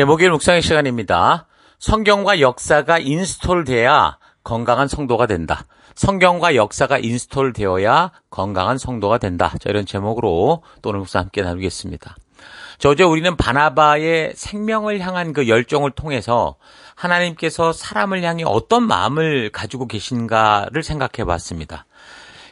목요일 묵상의 시간입니다. 성경과 역사가 인스톨돼야 건강한 성도가 된다. 성경과 역사가 인스톨되어야 건강한 성도가 된다. 자, 이런 제목으로 또 오늘 묵상 함께 나누겠습니다. 어제 우리는 바나바의 생명을 향한 그 열정을 통해서 하나님께서 사람을 향해 어떤 마음을 가지고 계신가를 생각해 봤습니다.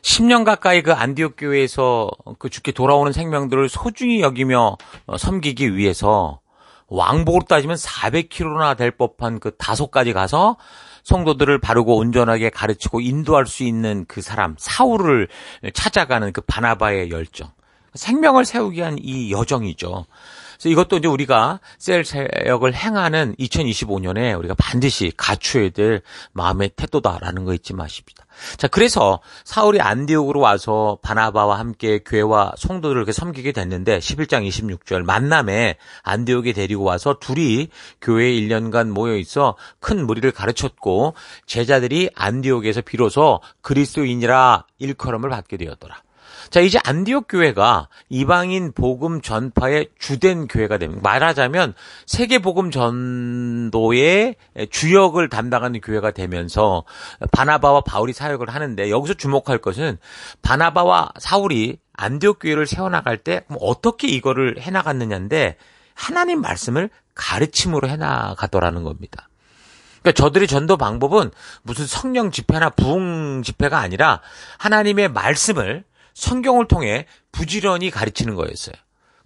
10년 가까이 그 안디옥 교회에서 그 죽게 돌아오는 생명들을 소중히 여기며 섬기기 위해서 왕복으로 따지면 400km나 될 법한 그 다소까지 가서 성도들을 바르고 온전하게 가르치고 인도할 수 있는 그 사람, 사울을 찾아가는 그 바나바의 열정. 생명을 세우기 위한 이 여정이죠. 그래서 이것도 이제 우리가 셀 사역을 행하는 2025년에 우리가 반드시 갖추어야 될 마음의 태도다라는 거 잊지 마십시다. 자, 그래서 사울이 안디옥으로 와서 바나바와 함께 교회와 성도들을 이렇게 섬기게 됐는데 11장 26절 만남에 안디옥에 데리고 와서 둘이 교회에 1년간 모여 있어 큰 무리를 가르쳤고 제자들이 안디옥에서 비로소 그리스도인이라 일컬음을 받게 되었더라. 자, 이제 안디옥 교회가 이방인 복음 전파의 주된 교회가 됩니다. 말하자면 세계 복음 전도의 주역을 담당하는 교회가 되면서 바나바와 바울이 사역을 하는데, 여기서 주목할 것은 바나바와 사울이 안디옥 교회를 세워나갈 때 어떻게 이거를 해나갔느냐인데, 하나님 말씀을 가르침으로 해나가더라는 겁니다. 그러니까 저들의 전도 방법은 무슨 성령 집회나 부흥 집회가 아니라 하나님의 말씀을 성경을 통해 부지런히 가르치는 거였어요.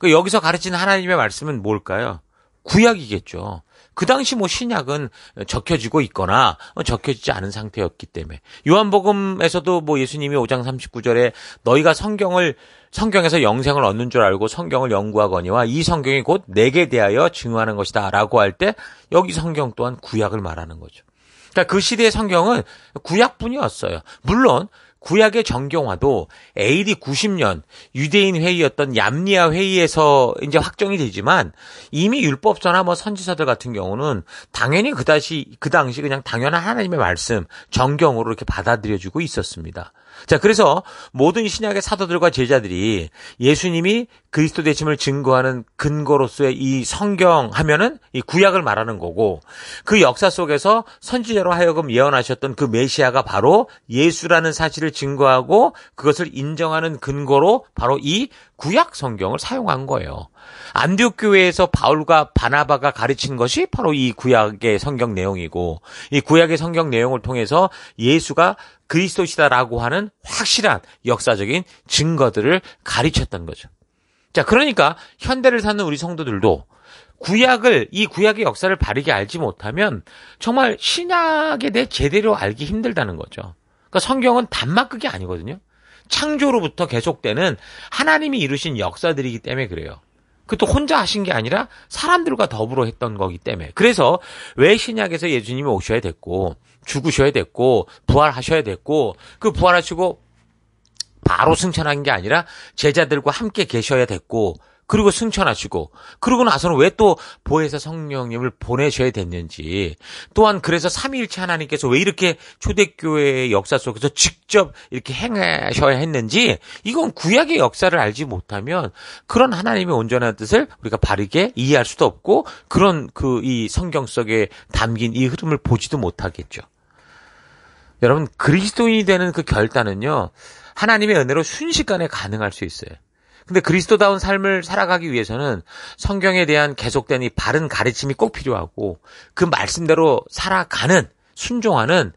여기서 가르치는 하나님의 말씀은 뭘까요? 구약이겠죠. 그 당시 신약은 적혀지고 있거나 적혀지지 않은 상태였기 때문에. 요한복음에서도 예수님이 5장 39절에 너희가 성경에서 영생을 얻는 줄 알고 성경을 연구하거니와 이 성경이 곧 내게 대하여 증언하는 것이다 라고 할 때, 여기 성경 또한 구약을 말하는 거죠. 그러니까 그 시대의 성경은 구약뿐이었어요. 물론 구약의 정경화도 AD 90년 유대인 회의였던 얌리아 회의에서 이제 확정이 되지만, 이미 율법서나 선지서들 같은 경우는 당연히 그 당시 그냥 당연한 하나님의 말씀, 정경으로 이렇게 받아들여지고 있었습니다. 자, 그래서 모든 신약의 사도들과 제자들이 예수님이 그리스도 되심을 증거하는 근거로서의 이 성경 하면은 이 구약을 말하는 거고, 그 역사 속에서 선지자로 하여금 예언하셨던 그 메시아가 바로 예수라는 사실을 증거하고 그것을 인정하는 근거로 바로 이 구약 성경을 사용한 거예요. 안디옥 교회에서 바울과 바나바가 가르친 것이 바로 이 구약의 성경 내용이고, 이 구약의 성경 내용을 통해서 예수가 그리스도시다라고 하는 확실한 역사적인 증거들을 가르쳤던 거죠. 자, 그러니까 현대를 사는 우리 성도들도 이 구약의 역사를 바르게 알지 못하면 정말 신약에 대해 제대로 알기 힘들다는 거죠. 그러니까 성경은 단막극이 아니거든요. 창조로부터 계속되는 하나님이 이루신 역사들이기 때문에 그래요. 그것도 혼자 하신 게 아니라 사람들과 더불어 했던 거기 때문에. 그래서 왜 신약에서 예수님이 오셔야 됐고, 죽으셔야 됐고, 부활하셔야 됐고, 그 부활하시고 바로 승천한 게 아니라 제자들과 함께 계셔야 됐고, 그리고 승천하시고, 그러고 나서는 왜 또 보혜사 성령님을 보내셔야 됐는지, 또한 그래서 삼위일체 하나님께서 왜 이렇게 초대교회의 역사 속에서 직접 이렇게 행하셔야 했는지, 이건 구약의 역사를 알지 못하면 그런 하나님의 온전한 뜻을 우리가 바르게 이해할 수도 없고, 그런 이 성경 속에 담긴 이 흐름을 보지도 못하겠죠. 여러분, 그리스도인이 되는 그 결단은요, 하나님의 은혜로 순식간에 가능할 수 있어요. 근데 그리스도다운 삶을 살아가기 위해서는 성경에 대한 계속된 이 바른 가르침이 꼭 필요하고, 그 말씀대로 살아가는, 순종하는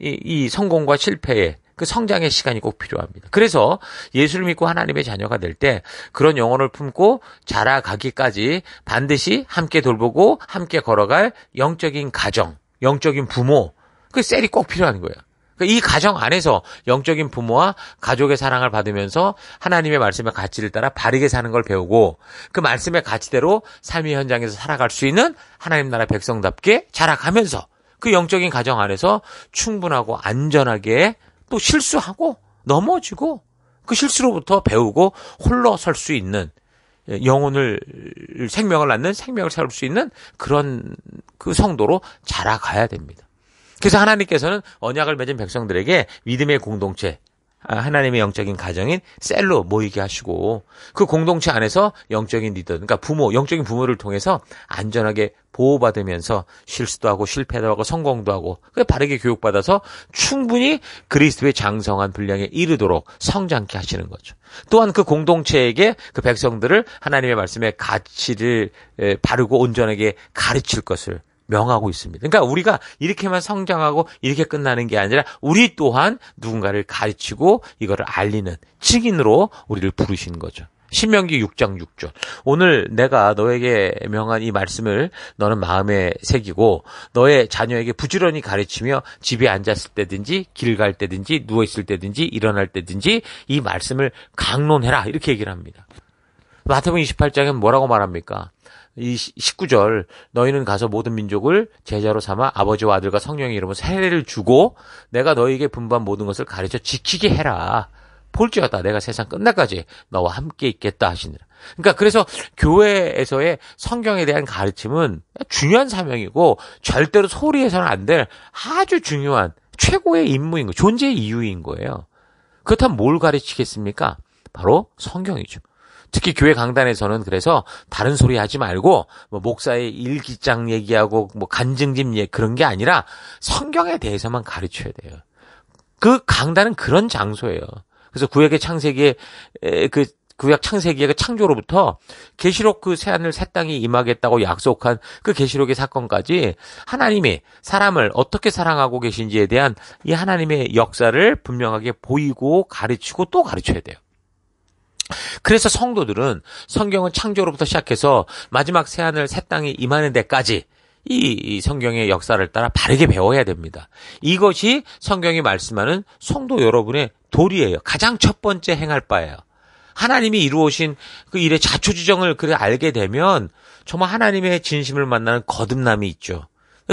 이 성공과 실패의 그 성장의 시간이 꼭 필요합니다. 그래서 예수를 믿고 하나님의 자녀가 될 때 그런 영혼을 품고 자라가기까지 반드시 함께 돌보고 함께 걸어갈 영적인 가정, 영적인 부모, 그 셀이 꼭 필요한 거예요. 이 가정 안에서 영적인 부모와 가족의 사랑을 받으면서 하나님의 말씀의 가치를 따라 바르게 사는 걸 배우고, 그 말씀의 가치대로 삶의 현장에서 살아갈 수 있는 하나님 나라 백성답게 자라가면서 그 영적인 가정 안에서 충분하고 안전하게 또 실수하고 넘어지고 그 실수로부터 배우고 홀로 설 수 있는, 생명을 낳는, 생명을 세울 수 있는 그런 그 성도로 자라가야 됩니다. 그래서 하나님께서는 언약을 맺은 백성들에게 믿음의 공동체, 하나님의 영적인 가정인 셀로 모이게 하시고 그 공동체 안에서 영적인 리더, 그러니까 부모, 영적인 부모를 통해서 안전하게 보호받으면서 실수도 하고 실패도 하고 성공도 하고 바르게 교육받아서 충분히 그리스도의 장성한 분량에 이르도록 성장케 하시는 거죠. 또한 그 공동체에게 그 백성들을 하나님의 말씀의 가치를 바르고 온전하게 가르칠 것을 명하고 있습니다. 그러니까 우리가 이렇게만 성장하고 이렇게 끝나는 게 아니라 우리 또한 누군가를 가르치고 이거를 알리는 증인으로 우리를 부르신 거죠. 신명기 6장 6절. 오늘 내가 너에게 명한 이 말씀을 너는 마음에 새기고 너의 자녀에게 부지런히 가르치며 집에 앉았을 때든지 길 갈 때든지 누워있을 때든지 일어날 때든지 이 말씀을 강론해라. 이렇게 얘기를 합니다. 마태복음 28장에는 뭐라고 말합니까? 이 19절 너희는 가서 모든 민족을 제자로 삼아 아버지와 아들과 성령의 이름으로 세례를 주고 내가 너희에게 분부한 모든 것을 가르쳐 지키게 해라. 볼지어다 내가 세상 끝날까지 너와 함께 있겠다 하시니라. 그러니까 그래서 교회에서의 성경에 대한 가르침은 중요한 사명이고 절대로 소리해서는 안 될 아주 중요한 최고의 임무인 거예요. 존재의 이유인 거예요. 그렇다면 뭘 가르치겠습니까? 바로 성경이죠. 특히 교회 강단에서는 그래서 다른 소리 하지 말고 뭐 목사의 일기장 얘기하고 뭐 간증집 얘기 그런 게 아니라 성경에 대해서만 가르쳐야 돼요. 그 강단은 그런 장소예요. 그래서 구약의 창세기의 구약 창세기의 그 창조로부터 계시록 그 새하늘 새 땅이 임하겠다고 약속한 그 계시록의 사건까지 하나님이 사람을 어떻게 사랑하고 계신지에 대한 이 하나님의 역사를 분명하게 보이고 가르치고 또 가르쳐야 돼요. 그래서 성도들은 성경은 창조로부터 시작해서 마지막 새하늘 새 땅이 임하는 데까지 이 성경의 역사를 따라 바르게 배워야 됩니다. 이것이 성경이 말씀하는 성도 여러분의 도리예요. 가장 첫 번째 행할 바예요. 하나님이 이루어오신 그 일의 자초지정을 그래 알게 되면 정말 하나님의 진심을 만나는 거듭남이 있죠.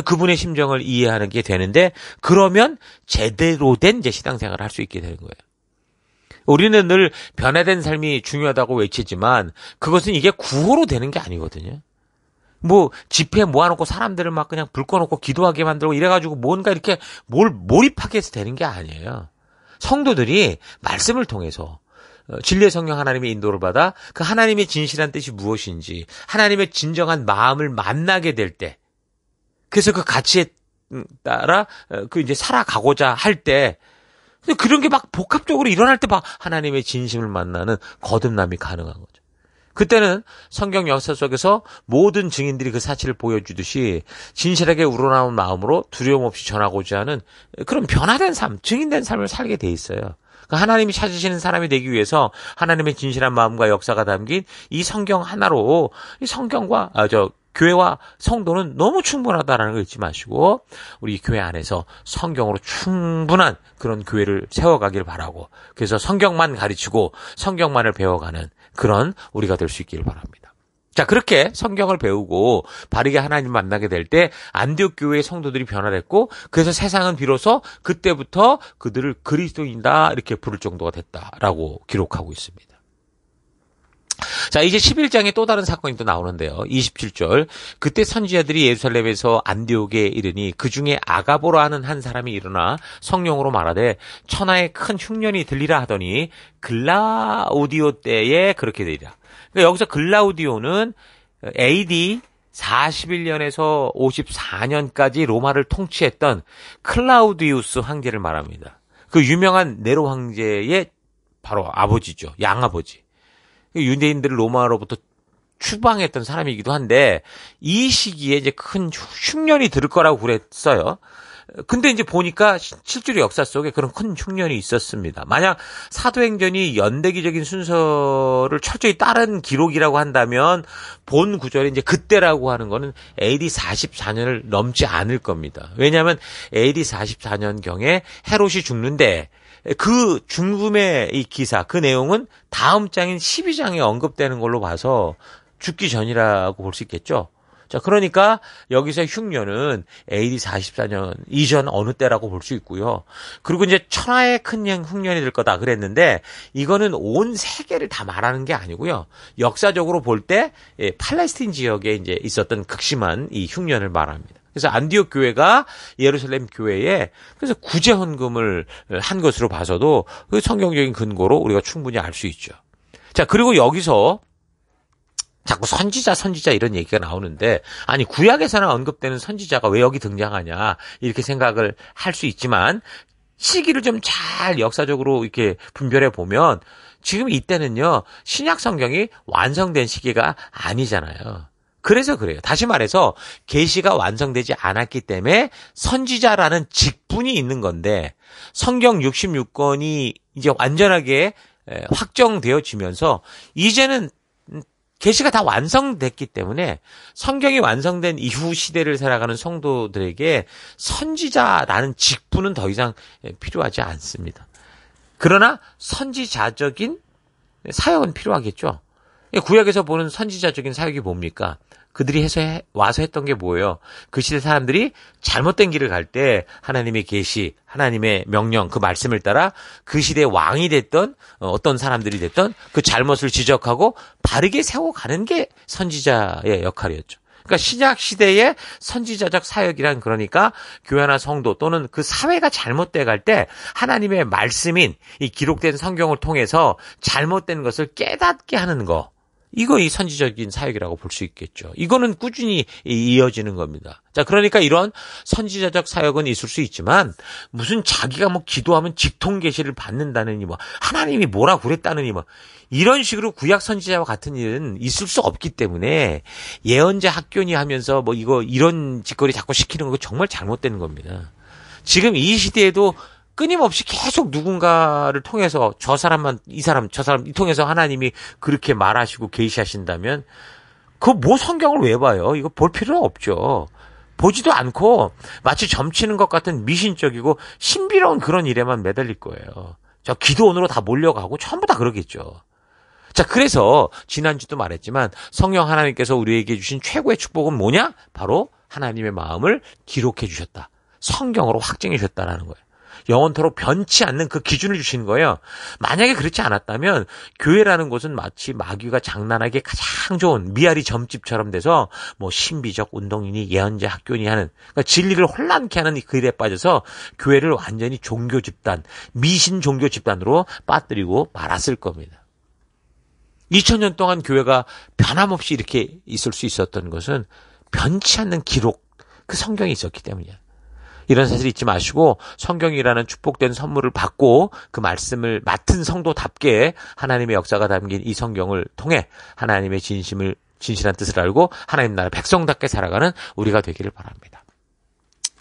그분의 심정을 이해하는 게 되는데 그러면 제대로 된 이제 신앙생활을 할 수 있게 되는 거예요. 우리는 늘 변화된 삶이 중요하다고 외치지만 그것은 이게 구호로 되는 게 아니거든요. 뭐 집회 모아놓고 사람들을 막 그냥 불 꺼놓고 기도하게 만들고 이래가지고 뭔가 이렇게 몰입하게 해서 되는 게 아니에요. 성도들이 말씀을 통해서 진리의 성령 하나님의 인도를 받아 그 하나님의 진실한 뜻이 무엇인지 하나님의 진정한 마음을 만나게 될 때 그래서 그 가치에 따라 그 이제 살아가고자 할 때 그런 게 막 복합적으로 일어날 때 막 하나님의 진심을 만나는 거듭남이 가능한 거죠. 그때는 성경 역사 속에서 모든 증인들이 그 사실을 보여주듯이 진실하게 우러나온 마음으로 두려움 없이 전하고자 하는 그런 변화된 삶, 증인된 삶을 살게 돼 있어요. 그러니까 하나님이 찾으시는 사람이 되기 위해서 하나님의 진실한 마음과 역사가 담긴 이 성경 하나로 이 성경과 교회와 성도는 너무 충분하다라는 걸 잊지 마시고 우리 교회 안에서 성경으로 충분한 그런 교회를 세워가길 바라고 그래서 성경만 가르치고 성경만을 배워가는 그런 우리가 될 수 있기를 바랍니다. 자, 그렇게 성경을 배우고 바르게 하나님 만나게 될 때 안디옥 교회의 성도들이 변화됐고 그래서 세상은 비로소 그때부터 그들을 그리스도인이다 이렇게 부를 정도가 됐다라고 기록하고 있습니다. 자, 이제 11장에 또 다른 사건이 또 나오는데요. 27절. 그때 선지자들이 예루살렘에서 안디옥에 이르니 그 중에 아가보라 하는 한 사람이 일어나 성령으로 말하되 천하에 큰 흉년이 들리라 하더니 글라우디오 때에 그렇게 되리라. 그러니까 여기서 글라우디오는 AD 41년에서 54년까지 로마를 통치했던 클라우디우스 황제를 말합니다. 그 유명한 네로 황제의 바로 아버지죠. 양아버지. 유대인들을 로마로부터 추방했던 사람이기도 한데 이 시기에 이제 큰 흉년이 들 거라고 그랬어요. 근데 이제 보니까 실제로 역사 속에 그런 큰 흉년이 있었습니다. 만약 사도행전이 연대기적인 순서를 철저히 따른 기록이라고 한다면 본 구절이 이제 그때라고 하는 거는 AD 44년을 넘지 않을 겁니다. 왜냐하면 AD 44년경에 헤롯이 죽는데 그 죽음의 이 기사, 그 내용은 다음 장인 12장에 언급되는 걸로 봐서 죽기 전이라고 볼 수 있겠죠. 자, 그러니까 여기서 흉년은 AD 44년 이전 어느 때라고 볼 수 있고요. 그리고 이제 천하의 큰 흉년이 될 거다 그랬는데 이거는 온 세계를 다 말하는 게 아니고요. 역사적으로 볼 때 팔레스틴 지역에 이제 있었던 극심한 이 흉년을 말합니다. 그래서 안디옥 교회가 예루살렘 교회에 그래서 구제 헌금을 한 것으로 봐서도 그 성경적인 근거로 우리가 충분히 알 수 있죠. 자, 그리고 여기서 자꾸 선지자 이런 얘기가 나오는데 아니 구약에서나 언급되는 선지자가 왜 여기 등장하냐 이렇게 생각을 할 수 있지만 시기를 좀 잘 역사적으로 이렇게 분별해 보면 지금 이때는요 신약 성경이 완성된 시기가 아니잖아요. 그래서 그래요. 다시 말해서 계시가 완성되지 않았기 때문에 선지자라는 직분이 있는 건데 성경 66권이 이제 완전하게 확정되어지면서 이제는 계시가 다 완성됐기 때문에 성경이 완성된 이후 시대를 살아가는 성도들에게 선지자라는 직분은 더 이상 필요하지 않습니다. 그러나 선지자적인 사역은 필요하겠죠. 구약에서 보는 선지자적인 사역이 뭡니까? 그들이 와서 했던 게 뭐예요? 그 시대 사람들이 잘못된 길을 갈 때 하나님의 계시, 하나님의 명령, 그 말씀을 따라 그 시대의 왕이 됐던 어떤 사람들이 됐던 그 잘못을 지적하고 바르게 세워가는 게 선지자의 역할이었죠. 그러니까 신약 시대의 선지자적 사역이란 그러니까 교회나 성도 또는 그 사회가 잘못돼 갈 때 하나님의 말씀인 이 기록된 성경을 통해서 잘못된 것을 깨닫게 하는 거. 이거 이 선지적인 사역이라고 볼 수 있겠죠. 이거는 꾸준히 이어지는 겁니다. 자, 그러니까 이런 선지자적 사역은 있을 수 있지만 무슨 자기가 뭐 기도하면 직통 계시를 받는다느니 뭐 하나님이 뭐라 그랬다느니 뭐 이런 식으로 구약 선지자와 같은 일은 있을 수 없기 때문에 예언자 학교니 하면서 뭐 이런 짓거리 자꾸 시키는 거 정말 잘못된 겁니다. 지금 이 시대에도 끊임없이 계속 누군가를 통해서 저 사람만 이 사람 저 사람 통해서 하나님이 그렇게 말하시고 계시하신다면 그 뭐 성경을 왜 봐요? 이거 볼 필요 없죠. 보지도 않고 마치 점치는 것 같은 미신적이고 신비로운 그런 일에만 매달릴 거예요. 저 기도원으로 다 몰려가고 전부 다 그러겠죠. 자, 그래서 지난주도 말했지만 성령 하나님께서 우리에게 주신 최고의 축복은 뭐냐? 바로 하나님의 마음을 기록해 주셨다. 성경으로 확증해 주셨다라는 거예요. 영원토록 변치 않는 그 기준을 주시는 거예요. 만약에 그렇지 않았다면 교회라는 곳은 마치 마귀가 장난하기에 가장 좋은 미아리 점집처럼 돼서 뭐 신비적 운동이니 예언자 학교니 하는 그러니까 진리를 혼란케 하는 그 일에 빠져서 교회를 완전히 종교 집단, 미신 종교 집단으로 빠뜨리고 말았을 겁니다. 2000년 동안 교회가 변함없이 이렇게 있을 수 있었던 것은 변치 않는 기록, 그 성경이 있었기 때문이에요. 이런 사실 잊지 마시고 성경이라는 축복된 선물을 받고 그 말씀을 맡은 성도답게 하나님의 역사가 담긴 이 성경을 통해 하나님의 진실한 뜻을 알고 하나님 나라 백성답게 살아가는 우리가 되기를 바랍니다.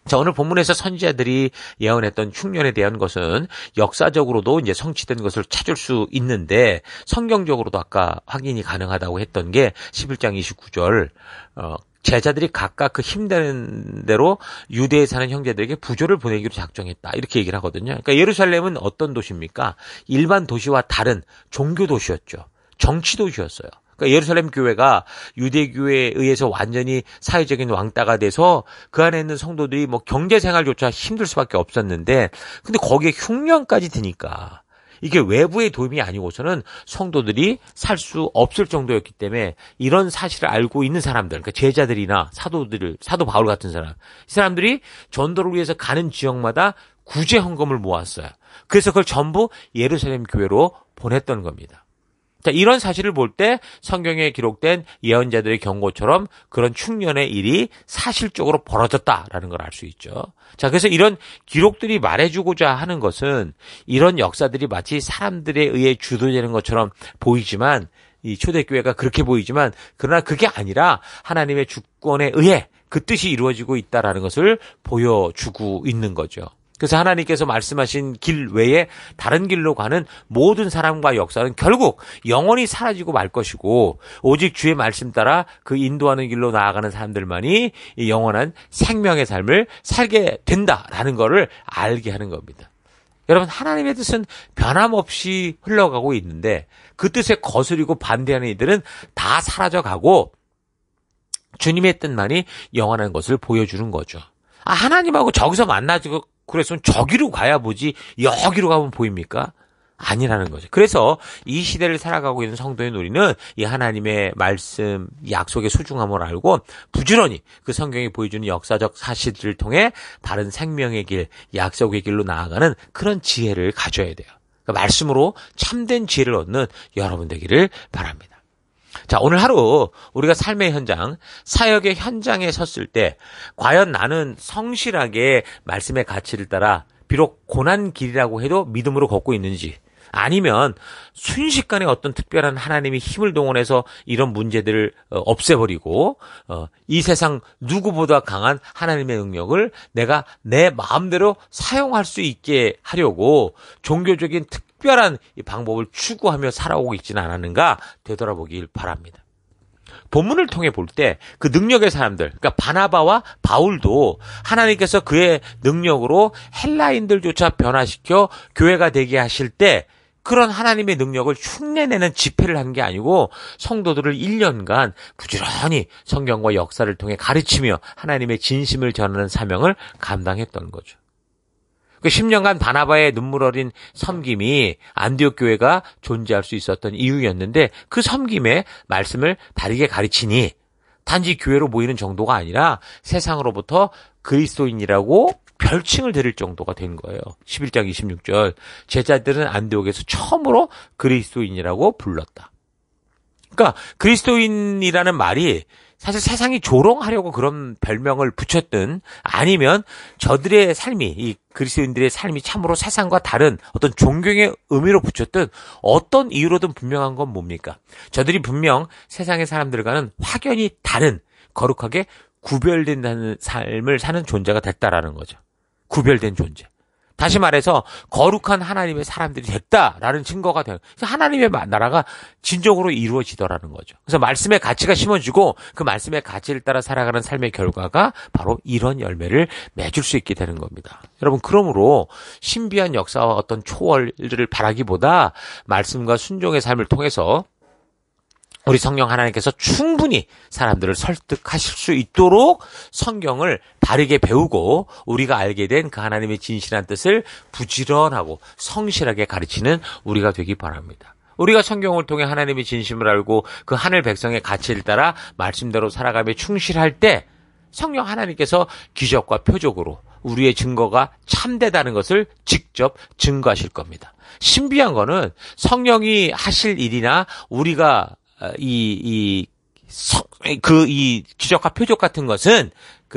자, 오늘 본문에서 선지자들이 예언했던 흉년에 대한 것은 역사적으로도 이제 성취된 것을 찾을 수 있는데 성경적으로도 아까 확인이 가능하다고 했던 게 11장 29절 제자들이 각각 그 힘되는 대로 유대에 사는 형제들에게 부조를 보내기로 작정했다. 이렇게 얘기를 하거든요. 그러니까 예루살렘은 어떤 도시입니까? 일반 도시와 다른 종교 도시였죠. 정치 도시였어요. 그러니까 예루살렘 교회가 유대교회에 의해서 완전히 사회적인 왕따가 돼서 그 안에 있는 성도들이 뭐 경제생활조차 힘들 수밖에 없었는데 근데 거기에 흉년까지 드니까 이게 외부의 도움이 아니고서는 성도들이 살 수 없을 정도였기 때문에 이런 사실을 알고 있는 사람들, 그러니까 제자들이나 사도 바울 같은 사람, 이 사람들이 전도를 위해서 가는 지역마다 구제 헌금을 모았어요. 그래서 그걸 전부 예루살렘 교회로 보냈던 겁니다. 자, 이런 사실을 볼 때 성경에 기록된 예언자들의 경고처럼 그런 흉년의 일이 사실적으로 벌어졌다라는 걸 알 수 있죠. 자, 그래서 이런 기록들이 말해주고자 하는 것은 이런 역사들이 마치 사람들에 의해 주도되는 것처럼 보이지만 이 초대교회가 그렇게 보이지만 그러나 그게 아니라 하나님의 주권에 의해 그 뜻이 이루어지고 있다라는 것을 보여주고 있는 거죠. 그래서 하나님께서 말씀하신 길 외에 다른 길로 가는 모든 사람과 역사는 결국 영원히 사라지고 말 것이고 오직 주의 말씀 따라 그 인도하는 길로 나아가는 사람들만이 이 영원한 생명의 삶을 살게 된다라는 것을 알게 하는 겁니다. 여러분, 하나님의 뜻은 변함없이 흘러가고 있는데 그 뜻에 거스리고 반대하는 이들은 다 사라져가고 주님의 뜻만이 영원한 것을 보여주는 거죠. 하나님하고 저기서 만나지고 그랬으면 저기로 가야 보지 여기로 가면 보입니까? 아니라는 거죠. 그래서 이 시대를 살아가고 있는 성도인 우리는 이 하나님의 말씀, 약속의 소중함을 알고 부지런히 그 성경이 보여주는 역사적 사실들을 통해 바른 생명의 길, 약속의 길로 나아가는 그런 지혜를 가져야 돼요. 그러니까 말씀으로 참된 지혜를 얻는 여러분 되기를 바랍니다. 자, 오늘 하루 우리가 삶의 현장, 사역의 현장에 섰을 때 과연 나는 성실하게 말씀의 가치를 따라 비록 고난 길이라고 해도 믿음으로 걷고 있는지, 아니면 순식간에 어떤 특별한 하나님의 힘을 동원해서 이런 문제들을 없애버리고 이 세상 누구보다 강한 하나님의 능력을 내가 내 마음대로 사용할 수 있게 하려고 종교적인 특별한 이 방법을 추구하며 살아오고 있지는 않았는가 되돌아보길 바랍니다. 본문을 통해 볼 때 그 능력의 사람들, 그러니까 바나바와 바울도 하나님께서 그의 능력으로 헬라인들조차 변화시켜 교회가 되게 하실 때 그런 하나님의 능력을 흉내내는 집회를 한 게 아니고 성도들을 1년간 부지런히 성경과 역사를 통해 가르치며 하나님의 진심을 전하는 사명을 감당했던 거죠. 그 10년간 바나바의 눈물 어린 섬김이 안디옥 교회가 존재할 수 있었던 이유였는데 그 섬김의 말씀을 다르게 가르치니 단지 교회로 모이는 정도가 아니라 세상으로부터 그리스도인이라고 별칭을 드릴 정도가 된 거예요. 11장 26절 제자들은 안디옥에서 처음으로 그리스도인이라고 불렀다. 그러니까 그리스도인이라는 말이 사실 세상이 조롱하려고 그런 별명을 붙였든 아니면 저들의 삶이, 이 그리스도인들의 삶이 참으로 세상과 다른 어떤 존경의 의미로 붙였든 어떤 이유로든 분명한 건 뭡니까? 저들이 분명 세상의 사람들과는 확연히 다른 거룩하게 구별된다는 삶을 사는 존재가 됐다라는 거죠. 구별된 존재. 다시 말해서 거룩한 하나님의 사람들이 됐다라는 증거가 돼요. 그래서 하나님의 나라가 진정으로 이루어지더라는 거죠. 그래서 말씀의 가치가 심어지고 그 말씀의 가치를 따라 살아가는 삶의 결과가 바로 이런 열매를 맺을 수 있게 되는 겁니다. 여러분, 그러므로 신비한 역사와 어떤 초월들을 바라기보다 말씀과 순종의 삶을 통해서 우리 성령 하나님께서 충분히 사람들을 설득하실 수 있도록 성경을 바르게 배우고 우리가 알게 된 그 하나님의 진실한 뜻을 부지런하고 성실하게 가르치는 우리가 되기 바랍니다. 우리가 성경을 통해 하나님의 진심을 알고 그 하늘 백성의 가치를 따라 말씀대로 살아가며 충실할 때 성령 하나님께서 기적과 표적으로 우리의 증거가 참되다는 것을 직접 증거하실 겁니다. 신비한 거는 성령이 하실 일이나 우리가 이 기적과 표적 같은 것은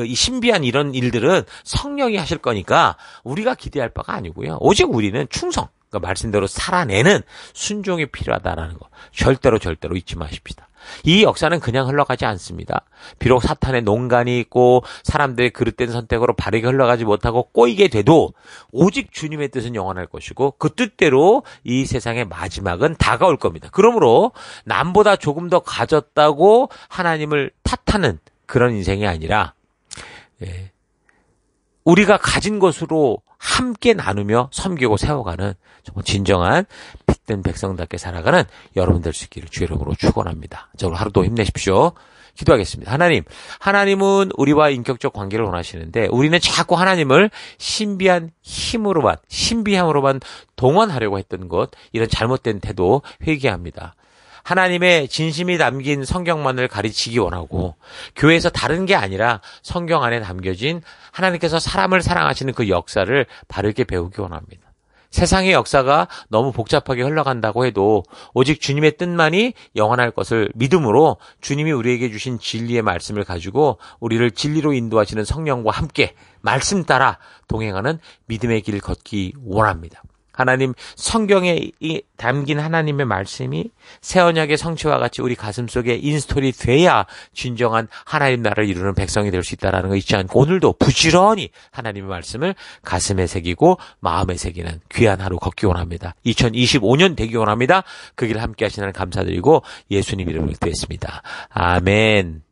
이 신비한 이런 일들은 성령이 하실 거니까 우리가 기대할 바가 아니고요. 오직 우리는 충성, 그러니까 말씀대로 살아내는 순종이 필요하다라는 거 절대로 잊지 마십시다. 이 역사는 그냥 흘러가지 않습니다. 비록 사탄의 농간이 있고 사람들의 그릇된 선택으로 바르게 흘러가지 못하고 꼬이게 돼도 오직 주님의 뜻은 영원할 것이고 그 뜻대로 이 세상의 마지막은 다가올 겁니다. 그러므로 남보다 조금 더 가졌다고 하나님을 탓하는 그런 인생이 아니라 우리가 가진 것으로 함께 나누며 섬기고 세워가는 정말 진정한 빛된 백성답게 살아가는 여러분 될 수 있기를 주의 이름으로 축원합니다. 자, 오늘 하루도 힘내십시오. 기도하겠습니다. 하나님은 우리와 인격적 관계를 원하시는데 우리는 자꾸 하나님을 신비함으로만 동원하려고 했던 것, 이런 잘못된 태도 회개합니다. 하나님의 진심이 담긴 성경만을 가르치기 원하고 교회에서 다른 게 아니라 성경 안에 담겨진 하나님께서 사람을 사랑하시는 그 역사를 바르게 배우기 원합니다. 세상의 역사가 너무 복잡하게 흘러간다고 해도 오직 주님의 뜻만이 영원할 것을 믿음으로 주님이 우리에게 주신 진리의 말씀을 가지고 우리를 진리로 인도하시는 성령과 함께 말씀 따라 동행하는 믿음의 길을 걷기 원합니다. 하나님, 성경에 담긴 하나님의 말씀이 새 언약의 성취와 같이 우리 가슴속에 인스톨이 돼야 진정한 하나님 나라를 이루는 백성이 될 수 있다는 거 잊지 않고 오늘도 부지런히 하나님의 말씀을 가슴에 새기고 마음에 새기는 귀한 하루 걷기 원합니다. 2025년 되기 원합니다. 그 길을 함께 하시는 하나님 감사드리고 예수님 이름으로 기도했습니다. 아멘.